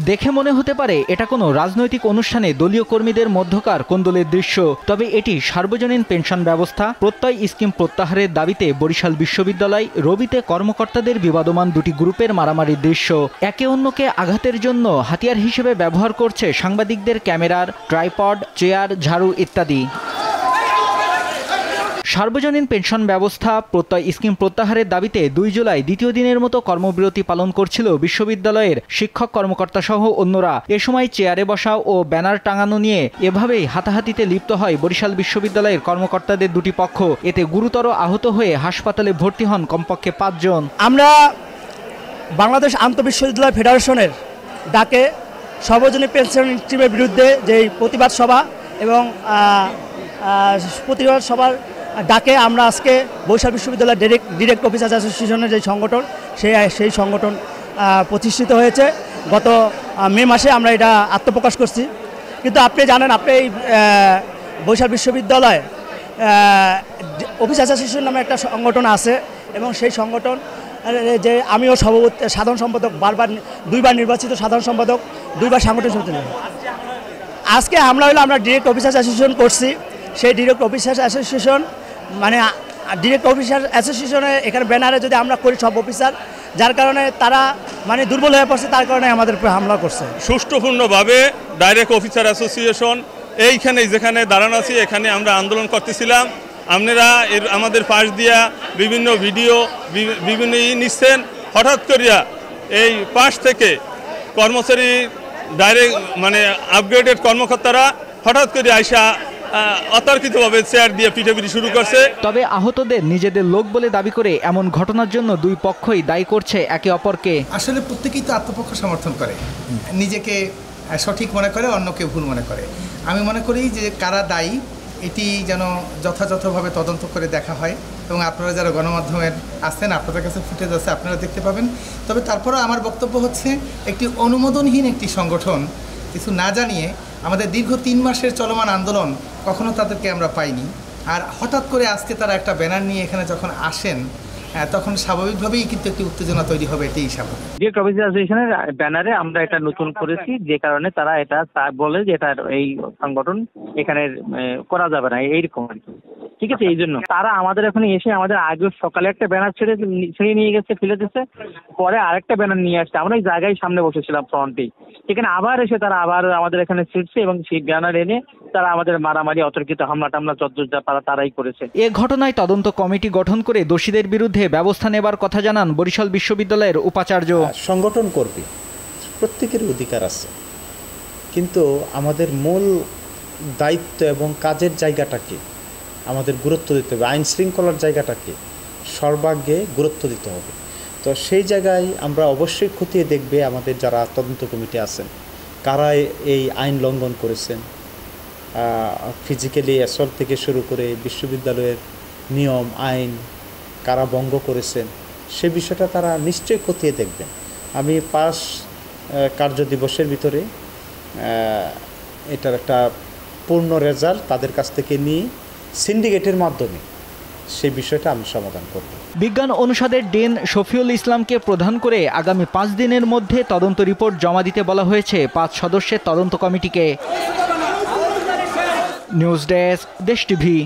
দেখে মনে হতে পারে এটা কোনো রাজনৈতিক অনুষ্ঠানে দলীয় কর্মীদের মধ্যকার কোন্দলের দৃশ্য, তবে এটি সার্বজনীন পেনশন ব্যবস্থা প্রত্যয় স্কিম প্রত্যাহারের দাবিতে বরিশাল বিশ্ববিদ্যালয় রবিতে কর্মকর্তাদের বিবাদমান দুটি গ্রুপের মারামারির দৃশ্য। একে অন্যকে আঘাতের জন্য হাতিয়ার হিসেবে ব্যবহার করছে সাংবাদিকদের ক্যামেরার ট্রাইপড, চেয়ার, ঝাড়ু ইত্যাদি। সার্বজনীন পেনশন ব্যবস্থা প্রত্যয় স্কিম প্রত্যাহারের দাবিতে 2 জুলাই দ্বিতীয় দিনের মতো কর্মবিরতি পালন করছিল বিশ্ববিদ্যালয়ের শিক্ষক কর্মকর্তা সহ অন্যরা। এ সময় চেয়ারে বসা ও ব্যানার টাঙানো নিয়ে এভাবেই হাতাহাতিতে লিপ্ত হয় বরিশাল বিশ্ববিদ্যালয়ের কর্মকর্তাদের দুটি পক্ষ। এতে গুরুতর আহত হয়ে হাসপাতালে ভর্তি হন কমপক্ষে 5 জন। আমরা বাংলাদেশ আন্তঃবিশ্ববিদ্যালয় ফেডারেশনের ডাকে সার্বজনীন পেনশন স্কিমের বিরুদ্ধে যে প্রতিবাদ সভা এবং প্রতিবাদ সভার ডাকে আমরা আজকে বরিশাল বিশ্ববিদ্যালয় ডিরেক্ট অফিসার্স অ্যাসোসিয়েশনের যে সংগঠন সেই সংগঠন প্রতিষ্ঠিত হয়েছে। গত মে মাসে আমরা এটা আত্মপ্রকাশ করছি। কিন্তু আপনি জানেন, আপনি এই বরিশাল বিশ্ববিদ্যালয় অফিসার্স অ্যাসোসিয়েশন নামে একটা সংগঠন আছে এবং সেই সংগঠন যে আমিও সাধারণ সম্পাদক, 2বার নির্বাচিত সাধারণ সম্পাদক, 2বার সাংগঠনিক সমিতি। আজকে আমরা ডিরেক্ট অফিসার্স অ্যাসোসিয়েশন করছি। সেই ডিরেক্ট অফিসার্স অ্যাসোসিয়েশন মানে ডিরেক্ট অফিসার অ্যাসোসিয়েশনে এখানে ব্যানারে যদি আমরা করি সব অফিসার, যার কারণে তারা মানে দুর্বল হয়ে পড়ছে, তার কারণে আমাদের উপরে হামলা করছে। সুষ্ঠুপূর্ণভাবে ডাইরেক্ট অফিসার অ্যাসোসিয়েশন এইখানে যেখানে দাঁড়ানো আছি এখানে আমরা আন্দোলন করতেছিলাম। আপনারা আমাদের পাশ দিয়া বিভিন্ন ভিডিও বিভিন্ন নিচ্ছেন। হঠাৎ করিয়া এই পাশ থেকে কর্মচারী ডাইরেক্ট মানে আপগ্রেডেড কর্মকর্তারা হঠাৎ করে আইসা অতর্কিতভাবে চেয়ার দিয়ে পিটাপিটি শুরু করছে। তবে আহতদের নিজেদের লোক বলে দাবি করে এমন ঘটনার জন্য 2 পক্ষই দায়ী করছে একে অপরকে। আসলে প্রত্যেকেই তো আত্মপক্ষ সমর্থন করে, নিজেকে সঠিক মনে করে, অন্যকে ভুল মনে করে। আমি মনে করি যে কারা দায়ী এটি যেন যথাযথভাবে তদন্ত করে দেখা হয় এবং আপনারা যারা গণমাধ্যমের আছেন আপনাদের কাছে ফুটেজ আছে, আপনারা দেখতে পাবেন। তবে তারপরেও আমার বক্তব্য হচ্ছে একটি অনুমোদনহীন একটি সংগঠন কিছু না জানিয়ে আমাদের দীর্ঘ 3 মাসের চলমান আন্দোলন কখনো তাদেরকে আমরা পাইনি। আর হঠাৎ করে আজকে তারা একটা ব্যানার নিয়ে এখানে যখন আসেন তখন স্বাভাবিকভাবেই কিন্তু একটি উত্তেজনা তৈরি হবে, এটাই স্বাভাবিক। ডিরেক্ট অফিসার অ্যাসোসিয়েশনের ব্যানারে আমরা এটা নতুন করেছি, যে কারণে তারা এটা বলে যে এটা এই সংগঠন এখানে করা যাবে না, এইরকম আর কি। ঠিক আছে, এই জন্য তারা আমাদের এখানে এসে আমাদের আগে সকালে একটা ব্যানার ছেড়ে নিয়ে গেছে, ফেলে দিচ্ছে, পরে আরেকটা ব্যানার নিয়ে আসছে। আমরা এই জায়গায় সামনে বসেছিলাম ফ্রন্টেই, সেখানে আবার এসে তারা আবার আমাদের এখানে ছিটছে এবং সেই ব্যানার এনে তারা আমাদের মারামারি অতর্কিত হামলা টামলা যতদূর যা পারা তারাই করেছে। এ ঘটনায় তদন্ত কমিটি গঠন করে দোষীদের বিরুদ্ধে ব্যবস্থা নেবার কথা জানান বরিশাল বিশ্ববিদ্যালয়ের উপাচার্য। সংগঠন করবে, প্রত্যেকের অধিকার আছে, কিন্তু আমাদের মূল দায়িত্ব এবং কাজের জায়গাটাকে আমাদের গুরুত্ব দিতে হবে, আইন শৃঙ্খলার জায়গাটাকে সর্বাগ্রে গুরুত্ব দিতে হবে। তো সেই জায়গায় আমরা অবশ্যই খতিয়ে দেখবে আমাদের যারা তদন্ত কমিটি আছেন কারা এই আইন লঙ্ঘন করেছেন, ফিজিক্যালি অ্যাসল্ট থেকে শুরু করে বিশ্ববিদ্যালয়ের নিয়ম আইন কারা ভঙ্গ করেছেন, সে বিষয়টা তারা নিশ্চয়ই খতিয়ে দেখবেন। আমি 5 কার্য দিবসের ভিতরে এটার একটা পূর্ণ রেজাল্ট তাদের কাছ থেকে নিয়ে সিন্ডিকেটের মাধ্যমে সেই বিষয়টা আমি সমাধান করব। বিজ্ঞান অনুষদের ডিন শফিউল ইসলামকে প্রধান করে আগামী 5 দিনের মধ্যে তদন্ত রিপোর্ট জমা দিতে বলা হয়েছে 5 সদস্যের তদন্ত কমিটিকে। নিউজ ডেস্ক, দেশ টিভি।